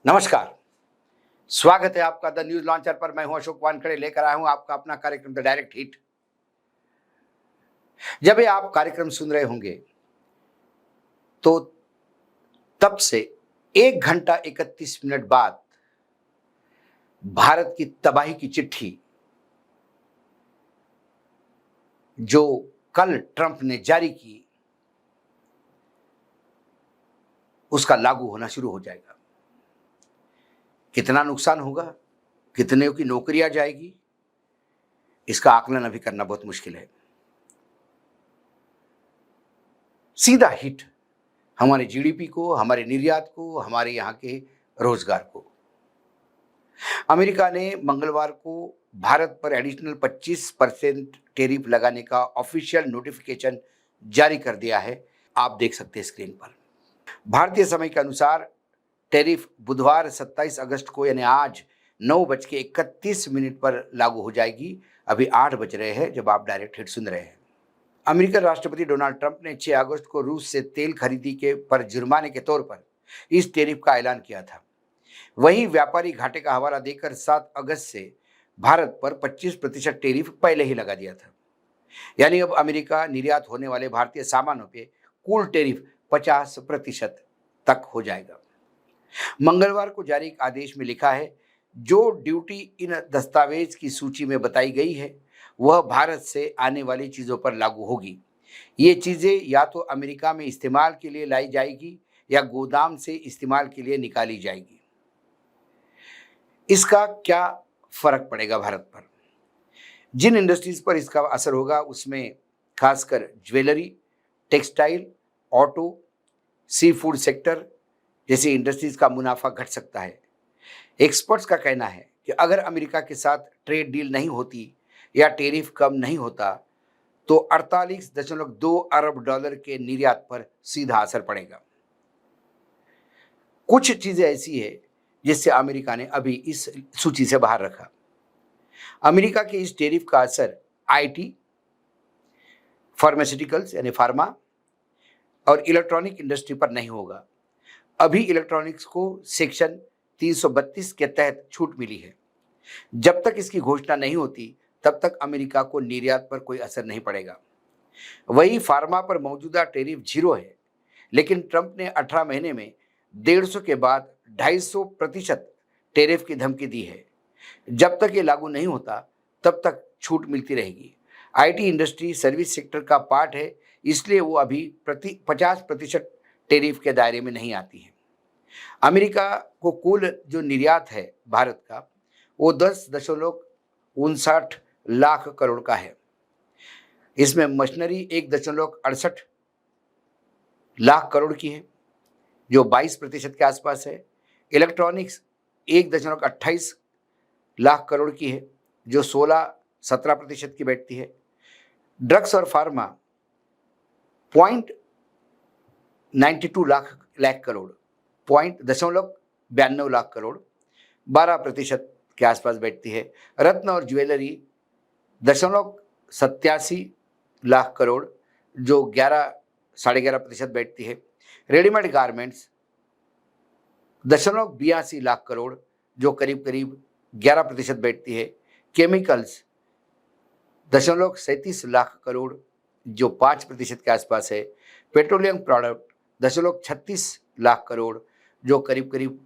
नमस्कार। स्वागत है आपका द न्यूज लॉन्चर पर। मैं हूं अशोक वानखड़े, लेकर आया हूं आपका अपना कार्यक्रम द डायरेक्ट हिट। जब ये आप कार्यक्रम सुन रहे होंगे तो तब से 1 घंटा 31 मिनट बाद भारत की तबाही की चिट्ठी जो कल ट्रंप ने जारी की उसका लागू होना शुरू हो जाएगा। कितना नुकसान होगा, कितने की नौकरियां जाएगी, इसका आकलन अभी करना बहुत मुश्किल है। सीधा हिट हमारे जीडीपी को, हमारे निर्यात को, हमारे यहां के रोजगार को। अमेरिका ने मंगलवार को भारत पर एडिशनल 25% टैरिफ लगाने का ऑफिशियल नोटिफिकेशन जारी कर दिया है। आप देख सकते हैं स्क्रीन पर। भारतीय समय के अनुसार टैरिफ बुधवार 27 अगस्त को यानी आज 9:31 पर लागू हो जाएगी। अभी 8 बज रहे हैं जब आप डायरेक्ट हिट सुन रहे हैं। अमेरिकन राष्ट्रपति डोनाल्ड ट्रंप ने 6 अगस्त को रूस से तेल खरीदी के पर जुर्माने के तौर पर इस टैरिफ का ऐलान किया था। वहीं व्यापारी घाटे का हवाला देकर 7 अगस्त से भारत पर 25% टैरिफ पहले ही लगा दिया था। यानी अब अमेरिका निर्यात होने वाले भारतीय सामानों पे कुल टैरिफ 50% तक हो जाएगा। मंगलवार को जारी एक आदेश में लिखा है, जो ड्यूटी इन दस्तावेज की सूची में बताई गई है वह भारत से आने वाली चीज़ों पर लागू होगी। ये चीज़ें या तो अमेरिका में इस्तेमाल के लिए लाई जाएगी या गोदाम से इस्तेमाल के लिए निकाली जाएगी। इसका क्या फर्क पड़ेगा भारत पर? जिन इंडस्ट्रीज पर इसका असर होगा उसमें खासकर jewellery, textile, auto, sea food sector जैसी इंडस्ट्रीज का मुनाफा घट सकता है। एक्सपर्ट्स का कहना है कि अगर अमेरिका के साथ ट्रेड डील नहीं होती या टैरिफ कम नहीं होता तो 48.2 अरब डॉलर के निर्यात पर सीधा असर पड़ेगा। कुछ चीजें ऐसी है जिससे अमेरिका ने अभी इस सूची से बाहर रखा। अमेरिका के इस टैरिफ का असर आईटी, फार्मास्यूटिकल्स यानी फार्मा और इलेक्ट्रॉनिक इंडस्ट्री पर नहीं होगा। अभी इलेक्ट्रॉनिक्स को सेक्शन 332 के तहत छूट मिली है। जब तक इसकी घोषणा नहीं होती तब तक अमेरिका को निर्यात पर कोई असर नहीं पड़ेगा। वही फार्मा पर मौजूदा टैरिफ 0 है, लेकिन ट्रंप ने 18 महीने में 150 के बाद 250% टैरिफ की धमकी दी है। जब तक ये लागू नहीं होता तब तक छूट मिलती रहेगी। आईटी इंडस्ट्री सर्विस सेक्टर का पार्ट है, इसलिए वो अभी 50% टैरिफ के दायरे में नहीं आती है। अमेरिका को कुल जो निर्यात है भारत का वो 10.59 लाख करोड़ का है। इसमें मशीनरी 1.68 लाख करोड़ की है जो 22% के आसपास है। इलेक्ट्रॉनिक्स 1.28 लाख करोड़ की है जो 16-17% की बैठती है। ड्रग्स और फार्मा 0.92 लाख करोड़, 0.92 लाख करोड़ 12% के आसपास बैठती है। रत्न और ज्वेलरी 0.87 लाख करोड़ जो 11-11.5% बैठती है। रेडीमेड गारमेंट्स 82 लाख करोड़ जो करीब 11% बैठती है। केमिकल्स 37 लाख करोड़ जो 5% के आसपास है। पेट्रोलियम प्रोडक्ट 36 लाख करोड़ जो करीब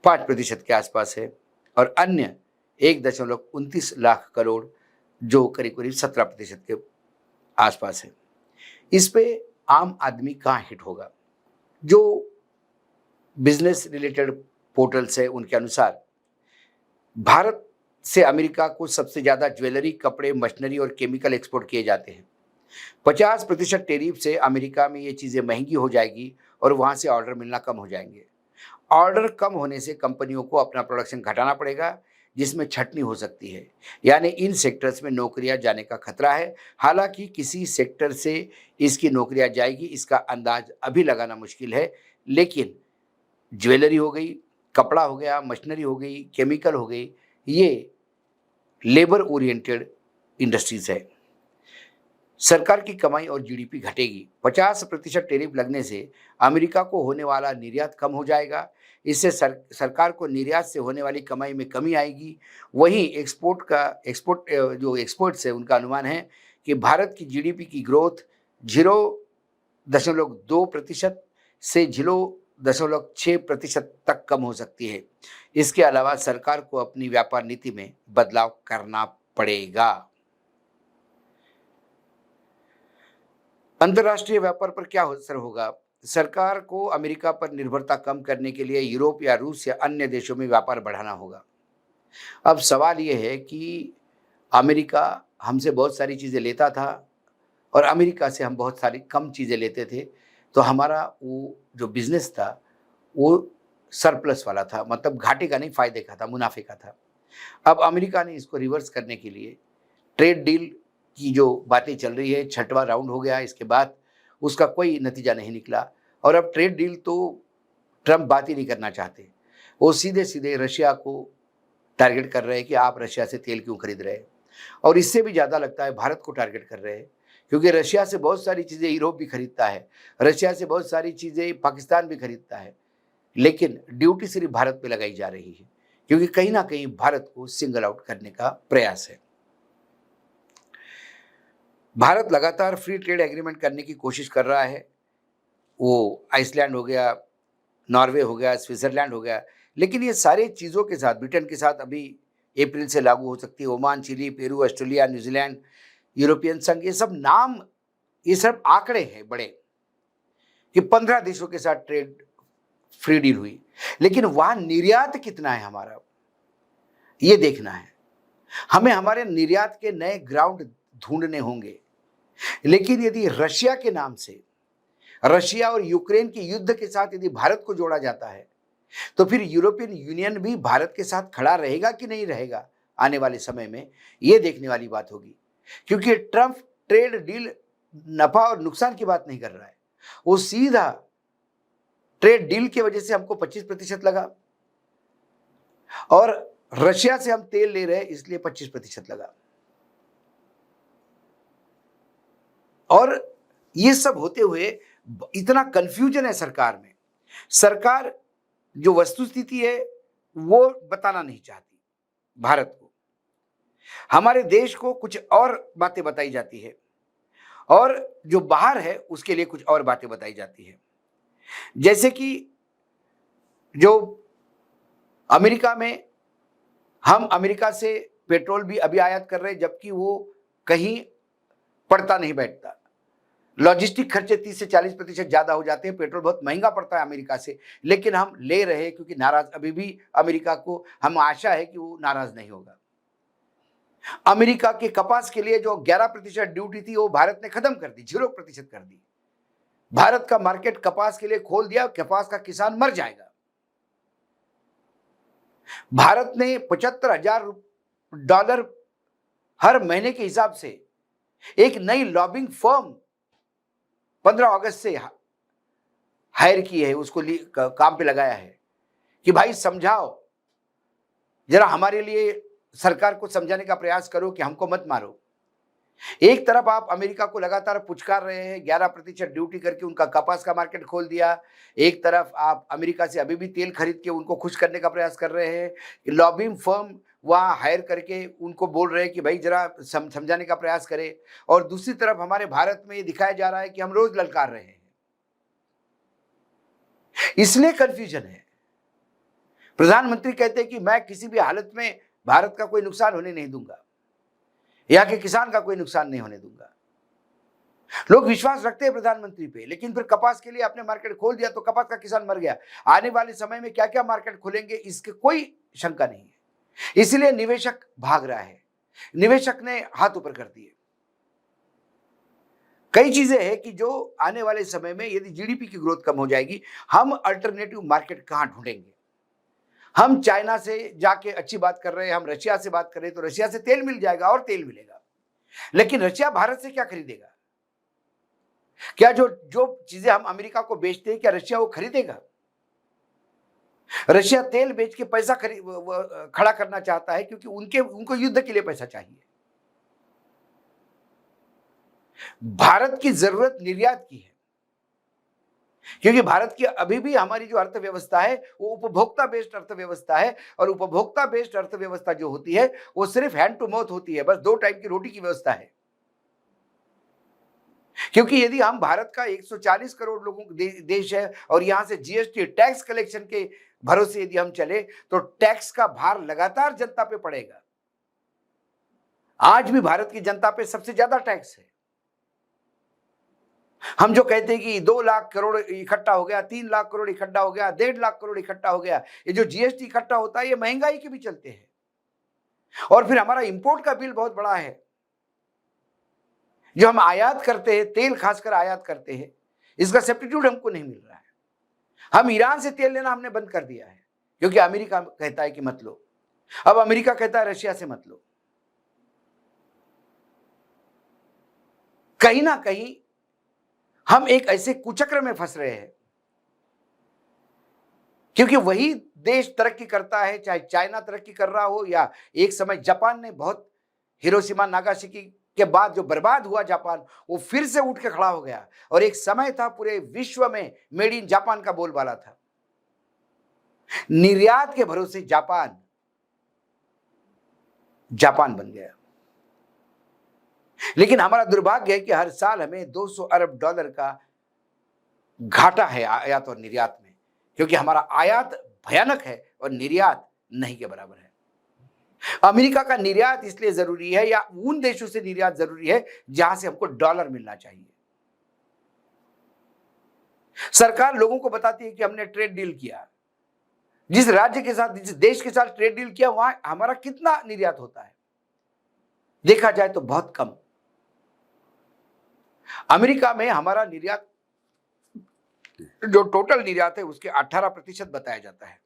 5% के आसपास है। और अन्य 1.29 लाख करोड़ जो करीब 17% के आसपास है। इस पे आम आदमी कहाँ हिट होगा? जो बिजनेस रिलेटेड पोर्टल्स है उनके अनुसार भारत से अमेरिका को सबसे ज़्यादा ज्वेलरी, कपड़े, मशीनरी और केमिकल एक्सपोर्ट किए जाते हैं। 50% टैरिफ से अमेरिका में ये चीज़ें महंगी हो जाएगी और वहाँ से ऑर्डर मिलना कम हो जाएंगे। ऑर्डर कम होने से कंपनियों को अपना प्रोडक्शन घटाना पड़ेगा, जिसमें छटनी हो सकती है। यानी इन सेक्टर्स में नौकरियां जाने का खतरा है। हालांकि किसी सेक्टर से इसकी नौकरियां जाएगी इसका अंदाज अभी लगाना मुश्किल है, लेकिन ज्वेलरी हो गई, कपड़ा हो गया, मशीनरी हो गई, केमिकल हो गई, ये लेबर ओरिएंटेड इंडस्ट्रीज है। सरकार की कमाई और जीडीपी घटेगी। 50% टैरिफ लगने से अमेरिका को होने वाला निर्यात कम हो जाएगा। इससे सरकार को निर्यात से होने वाली कमाई में कमी आएगी। वहीं जो एक्सपोर्ट्स है उनका अनुमान है कि भारत की जीडीपी की ग्रोथ 0.2% से 0.6% तक कम हो सकती है। इसके अलावा सरकार को अपनी व्यापार नीति में बदलाव करना पड़ेगा। अंतर्राष्ट्रीय व्यापार पर क्या असर होगा? सरकार को अमेरिका पर निर्भरता कम करने के लिए यूरोप या रूस या अन्य देशों में व्यापार बढ़ाना होगा। अब सवाल ये है कि अमेरिका हमसे बहुत सारी चीज़ें लेता था और अमेरिका से हम बहुत सारी कम चीज़ें लेते थे, तो हमारा वो जो बिज़नेस था, वो सरप्लस वाला था, मतलब घाटे का नहीं, फ़ायदे का था, मुनाफ़े का था। अब अमेरिका ने इसको रिवर्स करने के लिए ट्रेड डील की जो बातें चल रही है, छठवां राउंड हो गया, इसके बाद उसका कोई नतीजा नहीं निकला और अब ट्रेड डील तो ट्रंप बात ही नहीं करना चाहते। वो सीधे-सीधे रशिया को टारगेट कर रहे हैं कि आप रशिया से तेल क्यों खरीद रहे हैं? और इससे भी ज़्यादा लगता है भारत को टारगेट कर रहे हैं, क्योंकि रशिया से बहुत सारी चीज़ें यूरोप भी खरीदता है, रशिया से बहुत सारी चीज़ें पाकिस्तान भी खरीदता है, लेकिन ड्यूटी सिर्फ भारत पे लगाई जा रही है, क्योंकि कहीं न कहीं भारत को सिंगल आउट करने का प्रयास है। भारत लगातार फ्री ट्रेड एग्रीमेंट करने की कोशिश कर रहा है। वो आइसलैंड हो गया, नॉर्वे हो गया, स्विट्ज़रलैंड हो गया, लेकिन ये सारी चीज़ों के साथ, ब्रिटेन के साथ अभी अप्रैल से लागू हो सकती है। Oman, Chile, Peru, Australia, New Zealand, European संघ, ये सब आंकड़े हैं बड़े कि 15 देशों के साथ ट्रेड फ्री डील हुई, लेकिन वहाँ निर्यात कितना है हमारा, ये देखना है। हमें हमारे निर्यात के नए ग्राउंड ढूंढने होंगे। लेकिन यदि रशिया के नाम से, रशिया और यूक्रेन के युद्ध के साथ यदि भारत को जोड़ा जाता है, तो फिर यूरोपियन यूनियन भी भारत के साथ खड़ा रहेगा कि नहीं रहेगा आने वाले समय में, ये देखने वाली बात होगी। क्योंकि ट्रंप ट्रेड डील नफा और नुकसान की बात नहीं कर रहा है, वो सीधा ट्रेड डील की वजह से हमको 25% लगा और रशिया से हम तेल ले रहे हैं इसलिए 25% लगा। और ये सब होते हुए इतना कंफ्यूजन है सरकार में। सरकार जो वस्तुस्थिति है वो बताना नहीं चाहती भारत को। हमारे देश को कुछ और बातें बताई जाती है और जो बाहर है उसके लिए कुछ और बातें बताई जाती है। जैसे कि जो अमेरिका में, हम अमेरिका से पेट्रोल भी अभी आयात कर रहे हैं, जबकि वो कहीं पड़ता नहीं बैठता। लॉजिस्टिक खर्चे 30 से 40% ज़्यादा हो जाते हैं, पेट्रोल बहुत महंगा पड़ता है अमेरिका से, लेकिन हम ले रहे हैं क्योंकि नाराज, अभी भी अमेरिका को हम आशा है कि वो नाराज नहीं होगा। अमेरिका के कपास के लिए जो 11% ड्यूटी थी वो भारत ने खत्म कर दी, 0% कर दी। भारत का मार्केट कपास के लिए खोल दिया, कपास का किसान मर जाएगा। भारत ने $75,000 हर महीने के हिसाब से एक नई लॉबिंग फर्म 15 अगस्त से हायर की है, उसको काम पे लगाया है कि भाई समझाओ जरा, हमारे लिए सरकार को समझाने का प्रयास करो कि हमको मत मारो। एक तरफ आप अमेरिका को लगातार पुचकार रहे हैं, 11% ड्यूटी करके उनका कपास का मार्केट खोल दिया। एक तरफ आप अमेरिका से अभी भी तेल खरीद के उनको खुश करने का प्रयास कर रहे हैं, लॉबिंग फर्म वहाँ हायर करके उनको बोल रहे हैं कि भाई जरा समझाने का प्रयास करें। और दूसरी तरफ हमारे भारत में ये दिखाया जा रहा है कि हम रोज ललकार रहे हैं, इसलिए कंफ्यूजन है। प्रधानमंत्री कहते हैं कि मैं किसी भी हालत में भारत का कोई नुकसान होने नहीं दूंगा, यहाँ के किसान का कोई नुकसान नहीं होने दूंगा। लोग विश्वास रखते हैं प्रधानमंत्री पे, लेकिन फिर कपास के लिए आपने मार्केट खोल दिया तो कपास का किसान मर गया। आने वाले समय में क्या क्या मार्केट खुलेंगे इसके कोई शंका नहीं है, इसलिए निवेशक भाग रहा है, निवेशक ने हाथ ऊपर कर दिए। कई चीजें हैं कि जो आने वाले समय में यदि जीडीपी की ग्रोथ कम हो जाएगी, हम अल्टरनेटिव मार्केट कहां ढूंढेंगे? हम चाइना से जाके अच्छी बात कर रहे हैं, हम रशिया से बात कर रहे हैं, तो रशिया से तेल मिल जाएगा और तेल मिलेगा, लेकिन रशिया भारत से क्या खरीदेगा? क्या जो जो चीजें हम अमेरिका को बेचते हैं क्या रशिया वो खरीदेगा? रशिया तेल बेच के पैसा खड़ा करना चाहता है क्योंकि उनको युद्ध के लिए पैसा चाहिए। भारत की जरूरत निर्यात की है, क्योंकि भारत की अभी भी हमारी जो अर्थव्यवस्था है वो उपभोक्ता बेस्ड अर्थव्यवस्था है, और उपभोक्ता बेस्ड अर्थव्यवस्था जो होती है वो सिर्फ हैंड टू माउथ होती है, बस 2 टाइम की रोटी की व्यवस्था है। क्योंकि यदि हम भारत का 140 करोड़ लोगों का देश है और यहां से जीएसटी टैक्स कलेक्शन के भरोसे यदि हम चले तो टैक्स का भार लगातार जनता पे पड़ेगा। आज भी भारत की जनता पे सबसे ज्यादा टैक्स है। हम जो कहते हैं कि 2 लाख करोड़ इकट्ठा हो गया, 3 लाख करोड़ इकट्ठा हो गया, 1.5 लाख करोड़ इकट्ठा हो गया, ये जो जीएसटी इकट्ठा होता है ये महंगाई के भी चलते हैं। और फिर हमारा इंपोर्ट का बिल बहुत बड़ा है, जो हम आयात करते हैं, तेल खासकर आयात करते हैं, इसका सब्स्टिट्यूट हमको नहीं मिल रहा है। हम ईरान से तेल लेना हमने बंद कर दिया है, क्योंकि अमेरिका कहता है कि मत लो। अब अमेरिका कहता है रशिया से मत लो। कहीं ना कहीं हम एक ऐसे कुचक्र में फंस रहे हैं, क्योंकि वही देश तरक्की करता है, चाहे चाइना तरक्की कर रहा हो या एक समय जापान ने बहुत, हिरोशिमा नागासाकी के बाद जो बर्बाद हुआ जापान, वो फिर से उठ के खड़ा हो गया और एक समय था पूरे विश्व में मेड इन जापान का बोलबाला था। निर्यात के भरोसे जापान बन गया। लेकिन हमारा दुर्भाग्य है कि हर साल हमें 200 अरब डॉलर का घाटा है आयात और निर्यात में, क्योंकि हमारा आयात भयानक है और निर्यात नहीं के बराबर है। अमेरिका का निर्यात इसलिए जरूरी है, या उन देशों से निर्यात जरूरी है जहां से हमको डॉलर मिलना चाहिए। सरकार लोगों को बताती है कि हमने ट्रेड डील किया, जिस राज्य के साथ, जिस देश के साथ ट्रेड डील किया वहां हमारा कितना निर्यात होता है, देखा जाए तो बहुत कम। अमेरिका में हमारा निर्यात, जो टोटल निर्यात है उसके 18% बताया जाता है।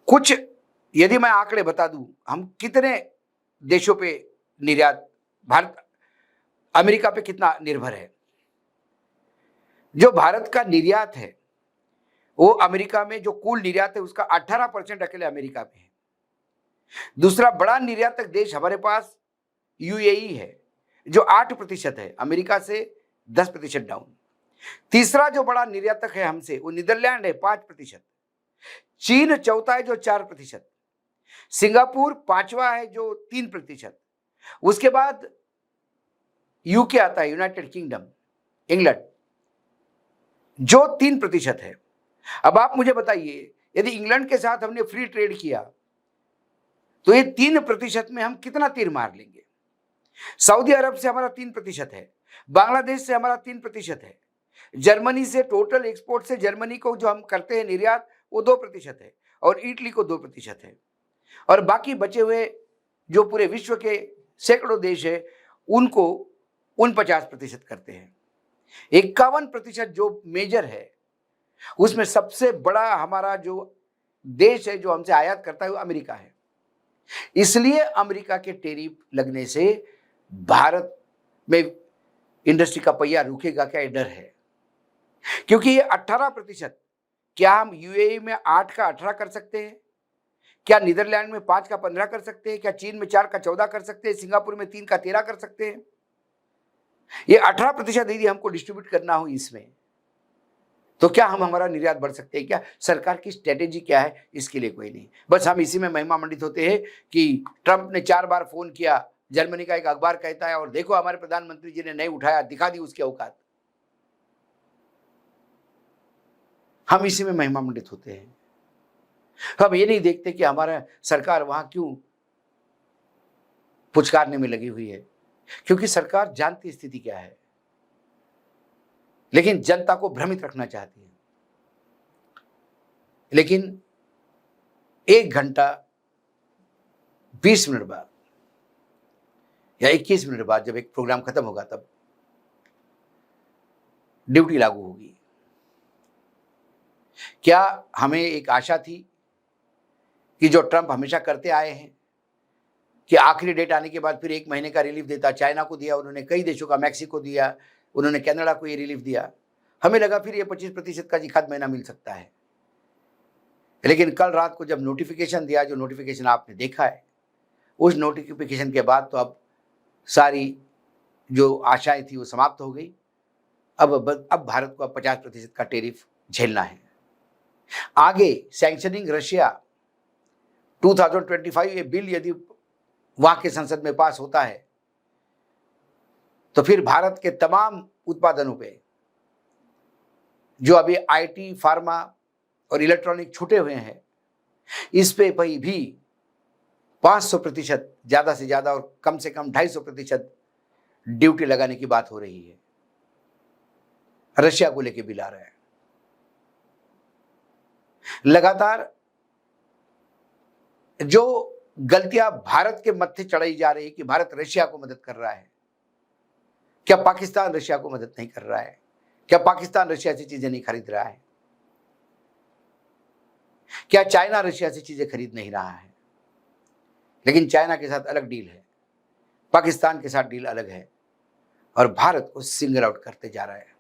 कुछ यदि मैं आंकड़े बता दूं, हम कितने देशों पे निर्यात, भारत अमेरिका पे कितना निर्भर है। जो भारत का निर्यात है वो अमेरिका में, जो कुल निर्यात है उसका 18% अकेले अमेरिका पे है। दूसरा बड़ा निर्यातक देश हमारे पास यूएई है, जो 8% है, अमेरिका से 10% डाउन। तीसरा जो बड़ा निर्यातक है हमसे वो नीदरलैंड है, 5%। चीन चौथा है जो 4%। सिंगापुर पांचवा है जो 3%। उसके बाद यूके आता है, यूनाइटेड किंगडम, इंग्लैंड, जो 3% है। अब आप मुझे बताइए, यदि इंग्लैंड के साथ हमने फ्री ट्रेड किया तो ये 3% में हम कितना तीर मार लेंगे। सऊदी अरब से हमारा 3% है, बांग्लादेश से हमारा 3% है, जर्मनी से, टोटल एक्सपोर्ट से जर्मनी को जो हम करते हैं निर्यात वो 2% है, और इटली को 2% है, और बाकी बचे हुए जो पूरे विश्व के सैकड़ों देश है उनको 49% करते हैं। 51% जो मेजर है उसमें सबसे बड़ा हमारा जो देश है जो हमसे आयात करता है वो अमेरिका है। इसलिए अमेरिका के टैरिफ लगने से भारत में इंडस्ट्री का पहिया रुकेगा क्या, ये डर है। क्योंकि ये 18%, क्या हम यूएई में 8 का 18 कर सकते हैं? क्या नीदरलैंड में 5 का 15 कर सकते हैं? क्या चीन में 4 का 14 कर सकते हैं? सिंगापुर में 3 का 13 कर सकते हैं? ये 18% यदि हमको डिस्ट्रीब्यूट करना हो इसमें, तो क्या हम, हमारा निर्यात बढ़ सकते हैं क्या? सरकार की स्ट्रेटेजी क्या है इसके लिए कोई नहीं। बस हम इसी में महिमा मंडित होते हैं कि ट्रंप ने 4 बार फोन किया, जर्मनी का एक अखबार कहता है, और देखो हमारे प्रधानमंत्री जी ने नहीं उठाया, दिखा दी उसकी औकात। हम इसी में महिमा मंडित होते हैं। हम ये नहीं देखते कि हमारा सरकार वहां क्यों पुचकारने में लगी हुई है, क्योंकि सरकार जानती स्थिति क्या है, लेकिन जनता को भ्रमित रखना चाहती है। लेकिन 1 घंटा 20 मिनट बाद या 21 मिनट बाद जब एक प्रोग्राम खत्म होगा तब ड्यूटी लागू होगी। क्या हमें एक आशा थी कि जो ट्रंप हमेशा करते आए हैं कि आखिरी डेट आने के बाद फिर 1 महीने का रिलीफ देता, चाइना को दिया उन्होंने, कई देशों का, मैक्सिको दिया उन्होंने, कनाडा को ये रिलीफ दिया, हमें लगा फिर ये 25% का एक आध महीना मिल सकता है। लेकिन कल रात को जब नोटिफिकेशन दिया, जो नोटिफिकेशन आपने देखा है, उस नोटिफिकेशन के बाद तो अब सारी जो आशाएं थी वो समाप्त हो गई। अब भारत को 50% का टेरिफ झेलना है। आगे सैंक्शनिंग रशिया 2025 ये बिल यदि वहां के संसद में पास होता है तो फिर भारत के तमाम उत्पादनों पे जो अभी आईटी, फार्मा और इलेक्ट्रॉनिक छूटे हुए हैं, इस पे भी 500% ज्यादा से ज्यादा और कम से कम 250% ड्यूटी लगाने की बात हो रही है। रशिया को लेके बिल आ रहा है। लगातार जो गलतियां भारत के मत्थे चढ़ाई जा रही है कि भारत रशिया को मदद कर रहा है, क्या पाकिस्तान रशिया को मदद नहीं कर रहा है? क्या पाकिस्तान रशिया से चीजें नहीं खरीद रहा है? क्या चाइना रशिया से चीजें खरीद नहीं रहा है? लेकिन चाइना के साथ अलग डील है, पाकिस्तान के साथ डील अलग है और भारत को सिंगल आउट करते जा रहा है।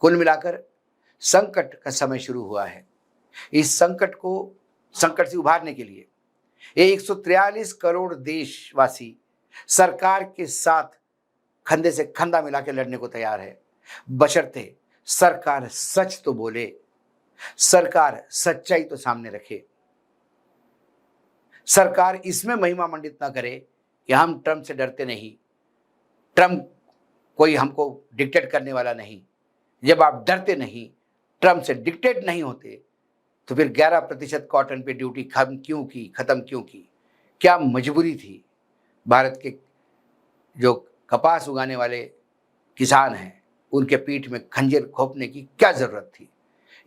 कुल मिलाकर संकट का समय शुरू हुआ है। इस संकट से उभारने के लिए ये 143 करोड़ देशवासी सरकार के साथ कंधे से कंधा मिला के लड़ने को तैयार है, बशर्ते सरकार सच तो बोले, सरकार सच्चाई तो सामने रखे, सरकार इसमें महिमा मंडित ना करे कि हम ट्रंप से डरते नहीं, ट्रंप कोई हमको डिक्टेट करने वाला नहीं। जब आप डरते नहीं, ट्रंप से डिक्टेट नहीं होते, तो फिर 11% कॉटन पे ड्यूटी खत्म क्यों की? क्या मजबूरी थी? भारत के जो कपास उगाने वाले किसान हैं, उनके पीठ में खंजर घोंपने की क्या जरूरत थी?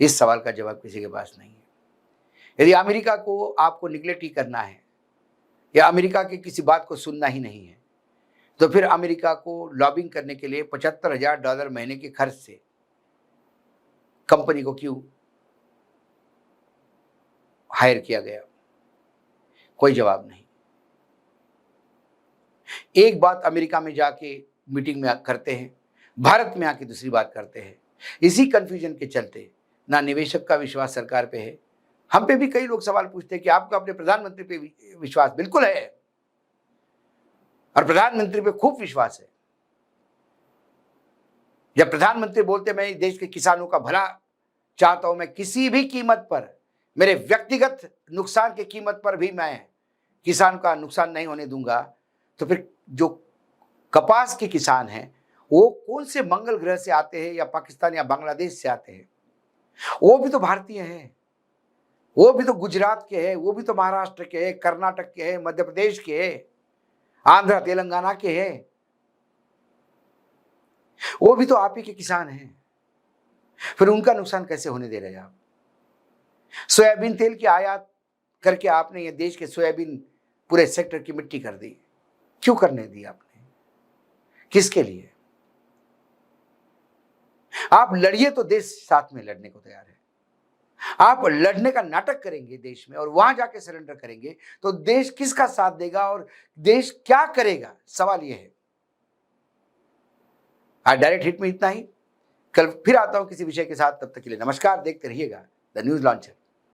इस सवाल का जवाब किसी के पास नहीं है। यदि अमेरिका को आपको निगलेक्ट ही करना है या अमेरिका की किसी बात को सुनना ही नहीं है, तो फिर अमेरिका को लॉबिंग करने के लिए $75,000 महीने के खर्च से कंपनी को क्यों हायर किया गया? कोई जवाब नहीं। एक बात अमेरिका में जाके मीटिंग में करते हैं, भारत में आके दूसरी बात करते हैं। इसी कंफ्यूजन के चलते ना निवेशक का विश्वास सरकार पे है। हम पे भी कई लोग सवाल पूछते हैं कि आपको अपने प्रधानमंत्री पे विश्वास? बिल्कुल है, और प्रधानमंत्री पे खूब विश्वास है। जब प्रधानमंत्री बोलते मैं देश के किसानों का भला चाहता हूं, मैं किसी भी कीमत पर, मेरे व्यक्तिगत नुकसान की कीमत पर भी मैं किसान का नुकसान नहीं होने दूंगा, तो फिर जो कपास के किसान हैं वो कौन से मंगल ग्रह से आते हैं, या पाकिस्तान या बांग्लादेश से आते हैं? वो भी तो भारतीय हैं, वो भी तो गुजरात के हैं, वो भी तो महाराष्ट्र के हैं, कर्नाटक के हैं, मध्य प्रदेश के हैं, आंध्र तेलंगाना के हैं, वो भी तो आप ही के किसान हैं। फिर उनका नुकसान कैसे होने दे रहे हैं आप? सोयाबीन तेल की आयात करके आपने ये देश के सोयाबीन पूरे सेक्टर की मिट्टी कर दी। क्यों करने दी आपने? किसके लिए? आप लड़िए तो देश साथ में लड़ने को तैयार है। आप लड़ने का नाटक करेंगे देश में और वहां जाके सरेंडर करेंगे तो देश किसका साथ देगा और देश क्या करेगा? सवाल यह है। आज डायरेक्ट हिट में इतना ही। कल फिर आता हूं किसी विषय के साथ, तब तक के लिए नमस्कार। देखते रहिएगा द न्यूज लॉन्चर।